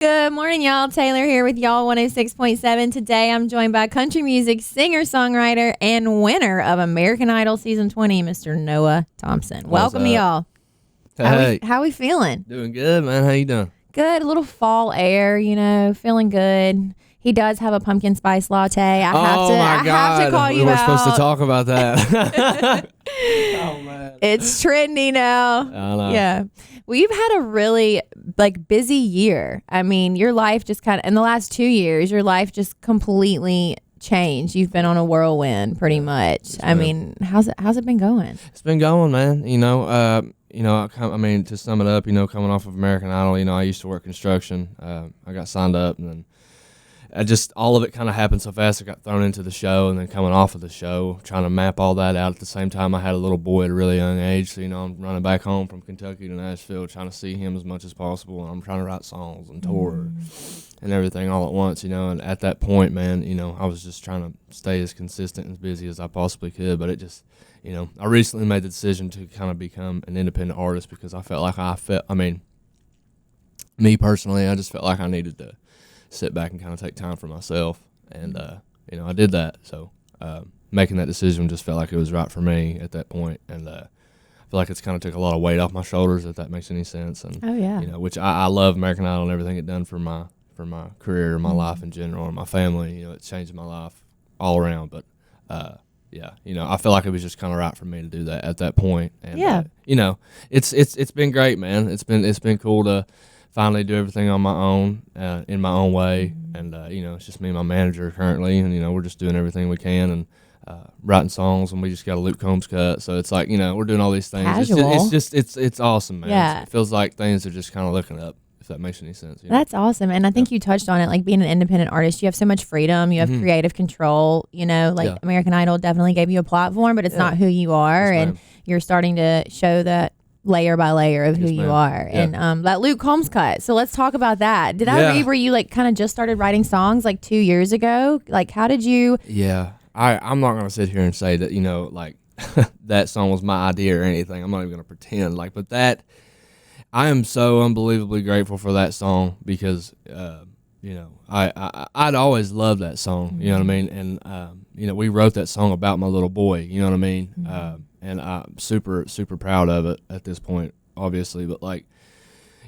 Good morning, y'all. Taylor here with y'all 106.7. Today I'm joined by country music singer, songwriter, and winner of American Idol Season 20, Mr. Noah Thompson. Welcome, y'all. Hey. How we feeling? Doing good, man. How you doing? Good. A little fall air, feeling good. He does have a pumpkin spice latte. I have to call you out. We weren't supposed to talk about that. Oh, man. It's trendy now. I know. Yeah. Well, you've had a really busy year. I mean, your life just in the last 2 years, your life just completely changed. You've been on a whirlwind pretty much. I mean, how's it been going? It's been going, man. To sum it up, coming off of American Idol, I used to work construction. I got signed up, and then all of it kind of happened so fast. I got thrown into the show, and then coming off of the show, trying to map all that out. At the same time, I had a little boy at a really young age, so I'm running back home from Kentucky to Nashville, trying to see him as much as possible. And I'm trying to write songs and tour and everything all at once, And at that point, man, I was just trying to stay as consistent and as busy as I possibly could. But it just, I recently made the decision to kind of become an independent artist because I felt like me personally, I just felt like I needed to sit back and kind of take time for myself, and I did that. So making that decision just felt like it was right for me at that point, and I feel like it's kind of took a lot of weight off my shoulders, if that makes any sense. And which I love American Idol and everything it done for my career, my life in general, and my family. It changed my life all around. But I feel like it was just kind of right for me to do that at that point. And it's been great, man. It's been cool to finally do everything on my own, in my own way, and it's just me and my manager currently, and we're just doing everything we can and writing songs, and we just got a Luke Combs cut, so it's like we're doing all these things. Casual. It's awesome, man. Yeah. It feels like things are just kind of looking up, if that makes any sense. That's awesome, and I think you touched on it. Like being an independent artist, you have so much freedom. You have creative control. American Idol definitely gave you a platform, but it's not who you are, Yes, and you're starting to show that layer by layer of who Yes, you ma'am. are. Yeah. And that Luke Combs cut, so let's talk about that. Did I read where you kind of just started writing songs 2 years ago? How did you I'm not gonna sit here and say that that song was my idea or anything. I'm not even gonna pretend but that I am so unbelievably grateful for that song because I'd always loved that song, you know what I mean? And we wrote that song about my little boy, you know what I mean? And I'm super, super proud of it at this point, obviously. But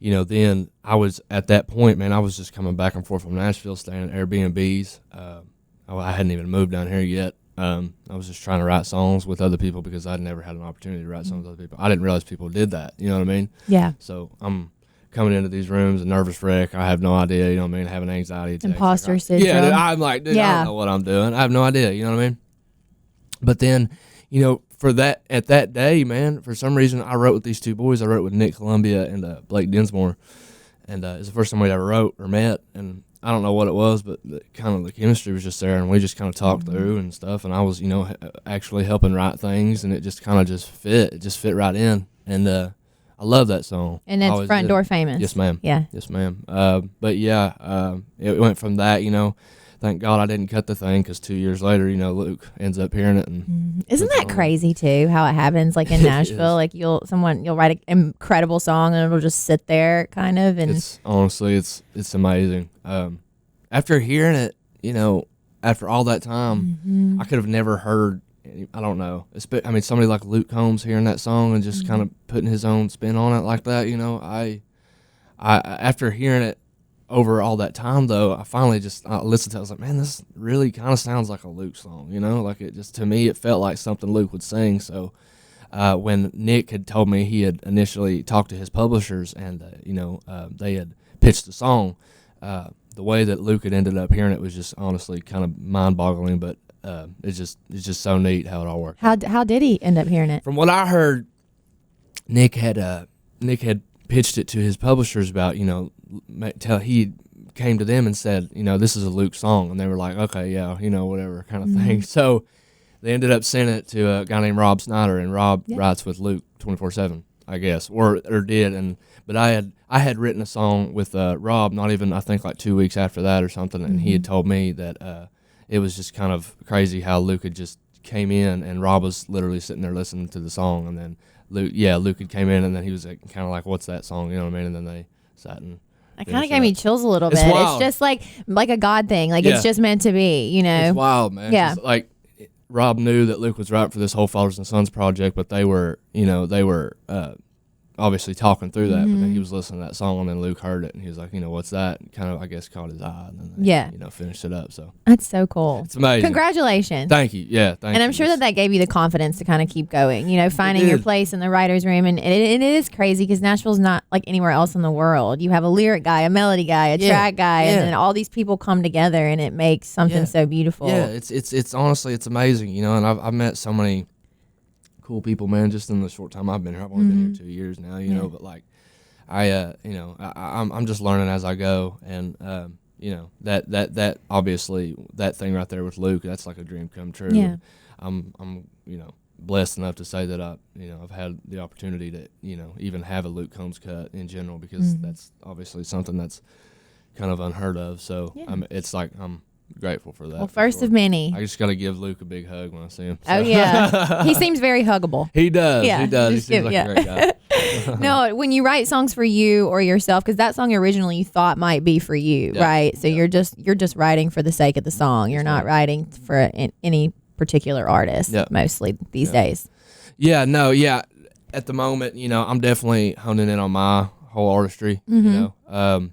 then I was at that point, man, I was just coming back and forth from Nashville, staying at Airbnbs. I hadn't even moved down here yet. I was just trying to write songs with other people because I'd never had an opportunity to write songs with other people. I didn't realize people did that, you know what I mean? Yeah. So I'm coming into these rooms, a nervous wreck. I have no idea, you know what I mean? Having anxiety attacks. Imposter syndrome. Yeah, I'm like, dude, I don't know what I'm doing. I have no idea, you know what I mean? But then, at that day, man, for some reason, I wrote with these two boys. I wrote with Nick Columbia and Blake Dinsmore, and it's the first time we ever wrote or met. And I don't know what it was, but the chemistry was just there, and we just kind of talked through and stuff. And I was, actually helping write things, and it just kind of just fit. It just fit right in, and I love that song. And it's Front Door famous. Yes, ma'am. Yeah. Yes, ma'am. It went from that, Thank God I didn't cut the thing because 2 years later, Luke ends up hearing it. And isn't that crazy too? How it happens, in Nashville, you'll write an incredible song and it'll just sit there, kind of. And it's honestly, it's amazing. After hearing it, after all that time, I could have never heard. I don't know. Somebody like Luke Combs hearing that song and just kind of putting his own spin on it like that. I after hearing it over all that time, though, I finally I listened to it. I was like, man, this really kind of sounds like a Luke song, it just, to me, it felt like something Luke would sing. So when Nick had told me he had initially talked to his publishers and, they had pitched the song, the way that Luke had ended up hearing it was just honestly kind of mind-boggling, but it's just so neat how it all worked. How did he end up hearing it? From what I heard, Nick had pitched it to his publishers about, he came to them and said, this is a Luke song. And they were like, okay, yeah, whatever kind of thing. So they ended up sending it to a guy named Rob Snyder, and Rob writes with Luke 24/7, I guess, or did. But I had written a song with Rob, not even, I think, 2 weeks after that or something. And he had told me that it was just kind of crazy how Luke had just came in, and Rob was literally sitting there listening to the song, and then Luke had came in, and then he was kind of like, what's that song, you know what I mean? And then they sat and That kind of gave me chills a little bit. Wild. It's just like a God thing. Like it's just meant to be, you know. It's wild, man. Yeah. Like Rob knew that Luke was right for this whole Fathers and Sons project, but they were obviously talking through that, but then he was listening to that song, and then Luke heard it, and he was like, what's that? And kind of, I guess, caught his eye, and then they, finished it up. So that's so cool. It's amazing. Congratulations. Thank you. Yeah, thank you. And I'm sure that gave you the confidence to kind of keep going, finding your place in the writer's room. And it is crazy because Nashville's not like anywhere else in the world. You have a lyric guy, a melody guy, a track guy, and then all these people come together, and it makes something so beautiful. Yeah, it's honestly, it's amazing, and I've met so many cool people, man, just in the short time I've been here. I've only been here 2 years now, but like I'm just learning as I go, and that obviously that thing right there with Luke, that's like a dream come true. Yeah. I'm blessed enough to say that I've had the opportunity to even have a Luke Combs cut in general, because that's obviously something that's kind of unheard of. So it's like I'm grateful for that. Well, first of many. I just got to give Luke a big hug when I see him. So. Oh, yeah. He seems very huggable. He does. Yeah. He does. He seems like a great guy. No, when you write songs for you or yourself, because that song originally you thought might be for you, right? So you're just writing for the sake of the song. You're not writing for any particular artist mostly these days. Yeah, no, yeah. At the moment, I'm definitely honing in on my whole artistry. I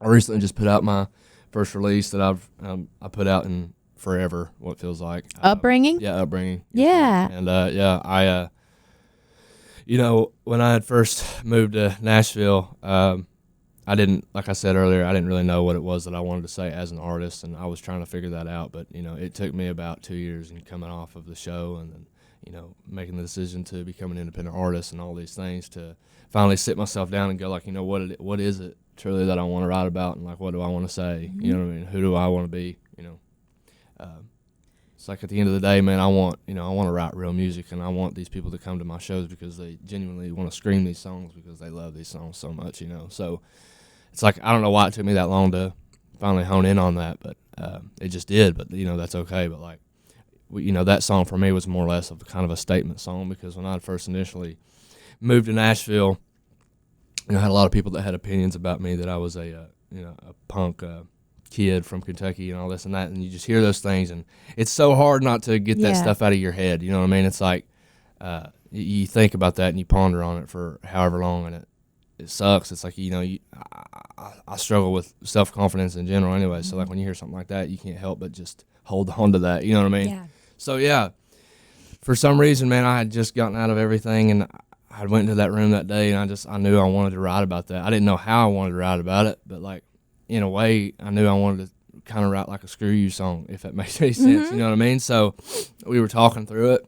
recently just put out my first release that I put out in forever, what feels like. Upbringing? Yeah, Upbringing. Yeah. And I when I had first moved to Nashville, I didn't, like I said earlier, I didn't really know what it was that I wanted to say as an artist, and I was trying to figure that out. But it took me about 2 years and coming off of the show, and then making the decision to become an independent artist and all these things, to finally sit myself down and go like, what is it truly that I want to write about, and like, what do I want to say? You know what I mean? Who do I want to be? It's like at the end of the day, man, I want to write real music, and I want these people to come to my shows because they genuinely want to scream these songs because they love these songs so much, So it's like, I don't know why it took me that long to finally hone in on that, but it just did. But that's okay. But like, that song for me was more or less of kind of a statement song, because when I first initially moved to Nashville, I had a lot of people that had opinions about me, that I was a punk kid from Kentucky and all this and that, and you just hear those things, and it's so hard not to get that stuff out of your head. You know what I mean? It's like you think about that and you ponder on it for however long, and it sucks. It's like I struggle with self-confidence in general anyway. So like when you hear something like that, you can't help but just hold on to that. You know what I mean? Yeah. So yeah, for some reason, man, I had just gotten out of everything, and I went into that room that day, and I knew I wanted to write about that. I didn't know how I wanted to write about it, but like, in a way, I knew I wanted to kind of write like a screw you song, if that makes any sense. You know what I mean? So we were talking through it,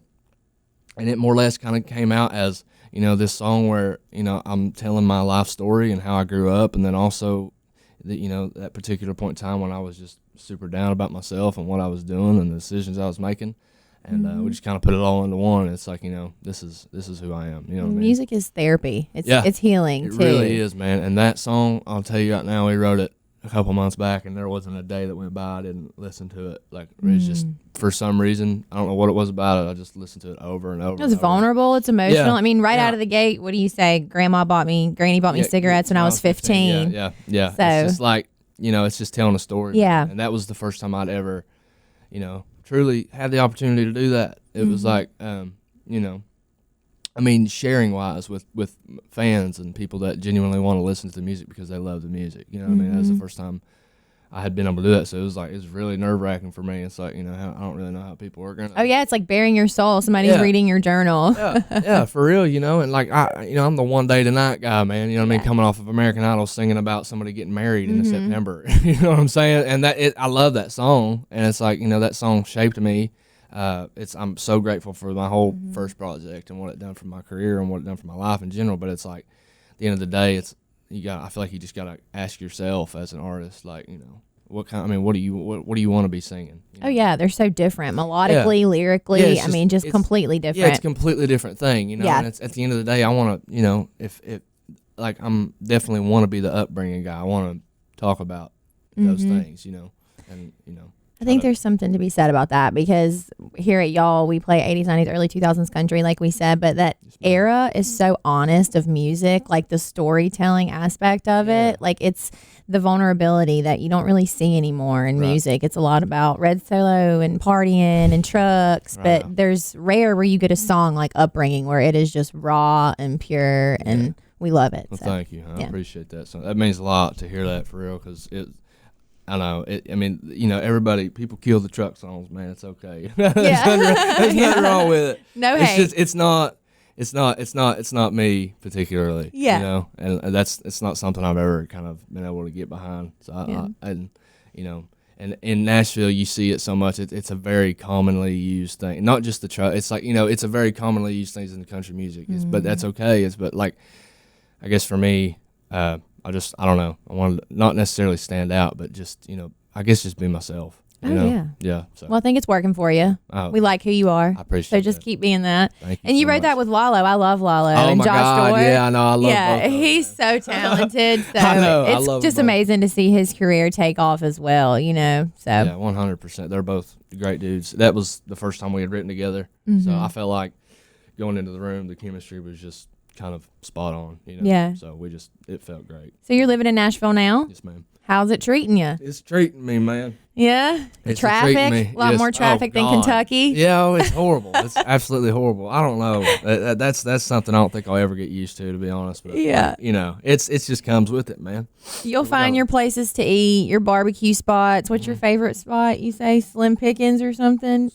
and it more or less kind of came out as, this song where, I'm telling my life story and how I grew up, and then also, that particular point in time when I was just super down about myself and what I was doing and the decisions I was making. And we just kind of put it all into one. It's like, this is who I am. You know what I mean? Music is therapy. It's healing, it too. It really is, man. And that song, I'll tell you right now, we wrote it a couple months back, and there wasn't a day that went by I didn't listen to it. Like, it was just, for some reason, I don't know what it was about it, I just listened to it over and over. It's vulnerable. It's emotional. Yeah. I mean, out of the gate, what do you say? Granny bought me cigarettes when I was 15. Yeah. So, it's just like, it's just telling a story. Yeah. Man. And that was the first time I'd ever, truly had the opportunity to do that. It was like, sharing wise with fans and people that genuinely want to listen to the music because they love the music. You know what I mean? That was the first time I had been able to do that. So it was really nerve wracking for me. It's like, I don't really know how people are going to. Oh yeah. It's like bearing your soul. Somebody's reading your journal. Yeah, for real, and like, I'm the one day tonight guy, man. You know what I mean? Coming off of American Idol, singing about somebody getting married in September. You know what I'm saying? And I love that song. And it's like, that song shaped me. I'm so grateful for my whole first project and what it done for my career and what it done for my life in general. But it's like, at the end of the day, I feel like you just gotta ask yourself as an artist, like, what do you want to be singing? Oh yeah, they're so different melodically, lyrically. Just completely different. Yeah, it's a completely different thing, And it's, at the end of the day, I want to, if like, I'm definitely want to be the upbringing guy. I want to talk about those things, and I think there's something to be said about that, because here at y'all, we play 80s, 90s, early 2000s country, like we said, but that era is so honest of music, like the storytelling aspect of it. Like it's the vulnerability that you don't really see anymore in music. It's a lot about Red Solo and partying and trucks, but there's rare where you get a song like Upbringing where it is just raw and pure, and we love it. Well, thank you. I appreciate that. So that means a lot to hear that, for real, because I know. I mean, you know, people kill the truck songs, man. It's okay. There's nothing wrong with it. No it's hate. It's not me particularly. Yeah. You know, and it's not something I've ever kind of been able to get behind. So and you know, and in Nashville you see it so much. It's a very commonly used thing. Not just the truck. It's like, you know, it's a very commonly used thing in the country music. But that's okay. But like, I guess for me, I don't know. I wanted to not necessarily stand out, but just, you know, I guess just be myself. You know? Yeah. So. Well, I think it's working for you. We like who you are. I appreciate So just keep being that. Thank you. And you so wrote much. that with Lalo. I love Lalo. Oh, and my Josh God. Dorr. Yeah, I know. I love both of them. He's so talented. So I know. I it's love just them both. amazing to see his career take off as well, you know. So Yeah, 100%. They're both great dudes. That was the first time we had written together. So I felt like going into the room, the chemistry was just kind of spot on, you know. Yeah. So it felt great. So you're living in Nashville now? Yes, ma'am. How's it treating you? It's treating me, man. Yeah? The It's traffic? treating me. A lot Yes. more traffic than God. Kentucky? Yeah, it's horrible. It's absolutely horrible. I don't know. That's something I don't think I'll ever get used to be honest. But Yeah. you know, it just comes with it, man. You'll find your places to eat, your barbecue spots. What's your favorite spot? You say Slim Pickens or something?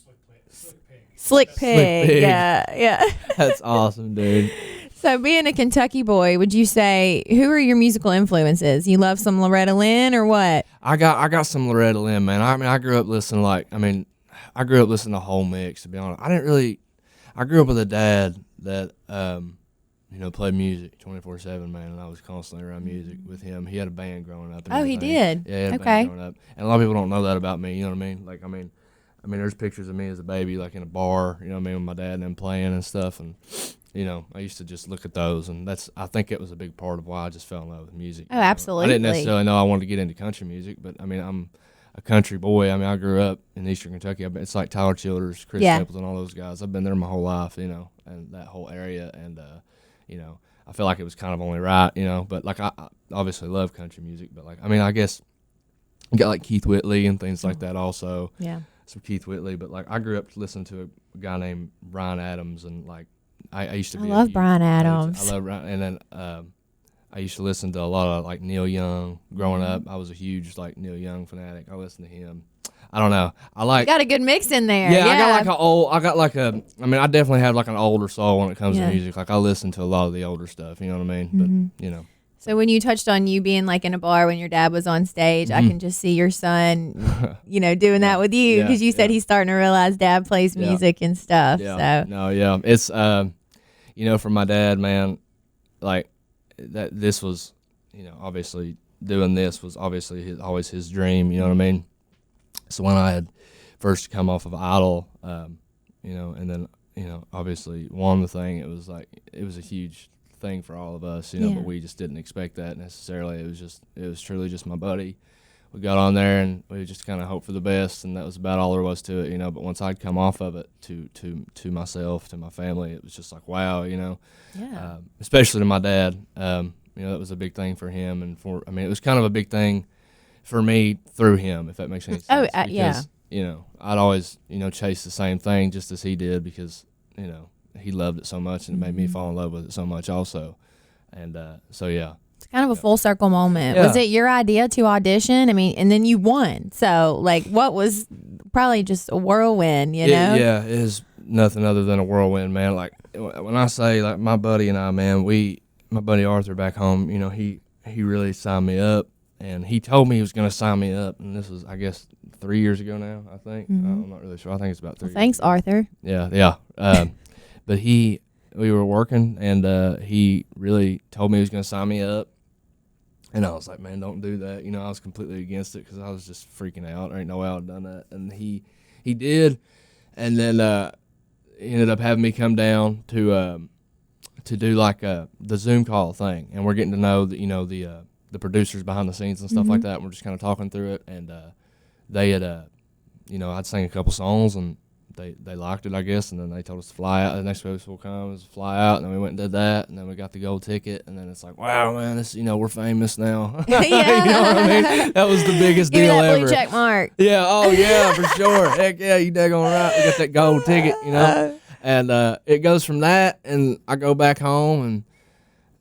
Slick Pig. Pig. Yeah. That's awesome, dude. So being a Kentucky boy, would you say, who are your musical influences? You love some Loretta Lynn or what? I got some Loretta Lynn, man. I mean, I grew up listening to the whole mix, to be honest. I grew up with a dad that, you know, played music 24/7, man, and I was constantly around music with him. He had a band growing up. And Oh, he everything. did? Yeah, he had a band growing up. And a lot of people don't know that about me, you know what I mean? Like, I mean, there's pictures of me as a baby, like in a bar, you know what I mean, with my dad and them playing and stuff, and you know, I used to just look at those, and I think it was a big part of why I just fell in love with music. Oh, absolutely. I didn't necessarily know I wanted to get into country music, but I mean, I'm a country boy. I mean, I grew up in Eastern Kentucky. It's like Tyler Childers, Chris Stapleton, all those guys. I've been there my whole life, you know, and that whole area, and you know, I feel like it was kind of only right, you know, but like I obviously love country music, but like, I mean, I guess you got like Keith Whitley and things like that also. Yeah. Some Keith Whitley, but like I grew up listening to a guy named Brian Adams, and like I used to be. I love Brian Adams. I love Brian, and then I used to listen to a lot of like Neil Young growing up. I was a huge like Neil Young fanatic. I listened to him. I don't know. You got a good mix in there. Yeah, I mean, I definitely have like an older soul when it comes to music. Like I listen to a lot of the older stuff. You know what I mean? But you know. So when you touched on you being like in a bar when your dad was on stage, I can just see your son, you know, doing that with you, because you said he's starting to realize dad plays music and stuff. Yeah. So No, yeah, it's you know, for my dad, man, like that. This was, you know, obviously doing this was obviously always his dream. You know what I mean? So when I had first come off of Idol, you know, and then you know, obviously won the thing, it was a huge thing for all of us, you know, but we just didn't expect that necessarily. It was truly just my buddy. We got on there and we just kind of hoped for the best, and that was about all there was to it, you know. But once I'd come off of it to myself, to my family, it was just like, wow, you know. Yeah. Especially to my dad, you know, that was a big thing for him, and I mean, it was kind of a big thing for me through him, if that makes any sense. Because, you know, I'd always, you know, chase the same thing just as he did, because, you know, he loved it so much, and it made me fall in love with it so much also. And so, yeah. It's kind of a full circle moment. Yeah. Was it your idea to audition? I mean, and then you won. So, like, what was probably just a whirlwind, you know? Yeah, it is nothing other than a whirlwind, man. Like, when I say, like, my buddy and I, man, my buddy Arthur back home, you know, he really signed me up, and he told me he was going to sign me up, and this was, I guess, 3 years ago now, I think. I'm not really sure. I think it's about 3 years Thanks, ago. Arthur. Yeah. But we were working, and he really told me he was going to sign me up. And I was like, man, don't do that. You know, I was completely against it because I was just freaking out. There ain't no way I would have done that. And he did. And then he ended up having me come down to do like the Zoom call thing. And we're getting to know the producers behind the scenes and stuff like that. And we're just kind of talking through it. And they had you know, I'd sing a couple songs and they liked it, I guess, and then they told us to fly out. The next place we'll come is fly out, and then we went and did that, and then we got the gold ticket, and then it's like, wow, man, this, you know, we're famous now. Yeah. You know what I mean? That was the biggest Give me deal that ever. blue check mark. Yeah, oh yeah, for sure. Heck yeah, you daggone right. We got that gold ticket, you know. And it goes from that, and I go back home and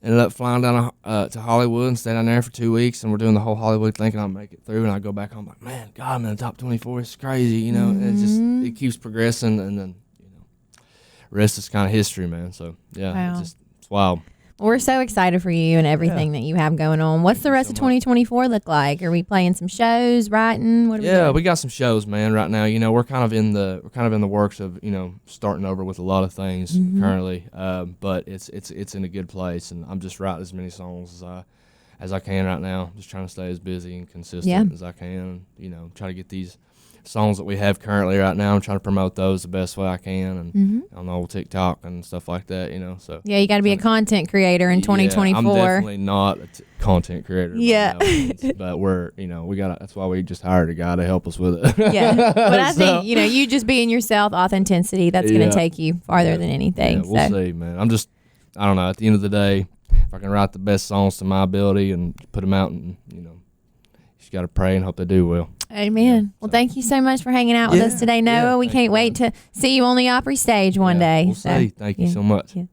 ended up flying down to Hollywood and stayed down there for 2 weeks, and we're doing the whole Hollywood thinking I'll make it through, and I go back home like, man, God, I'm in the top 24. It's crazy, you know. And it keeps progressing, and then, you know, rest is kind of history, man. So yeah, Wow. it's wild. Well, we're so excited for you and everything that you have going on. What's the rest of 2024 look like? Are we playing some shows, writing? What are we doing? We got some shows, man, right now. You know, we're kind of in the works of, you know, starting over with a lot of things currently. But it's in a good place, and I'm just writing as many songs as I can right now. Just trying to stay as busy and consistent as I can. You know, try to get these songs that we have currently right now. I'm trying to promote those the best way I can, and on the old TikTok and stuff like that, you know. So yeah, you got to be a content creator in 2024. I'm definitely not a content creator. Yeah. But we're, you know, that's why we just hired a guy to help us with it. Yeah. But I think, you know, you just being yourself, authenticity, that's going to take you farther than anything. Yeah, we'll see, man. I don't know, at the end of the day, if I can write the best songs to my ability and put them out, and, you know, you just got to pray and hope they do well. Amen. Well, thank you so much for hanging out with us today, Noah. We can't wait to see you on the Opry stage one day. We'll see. Thank you so much. Yeah.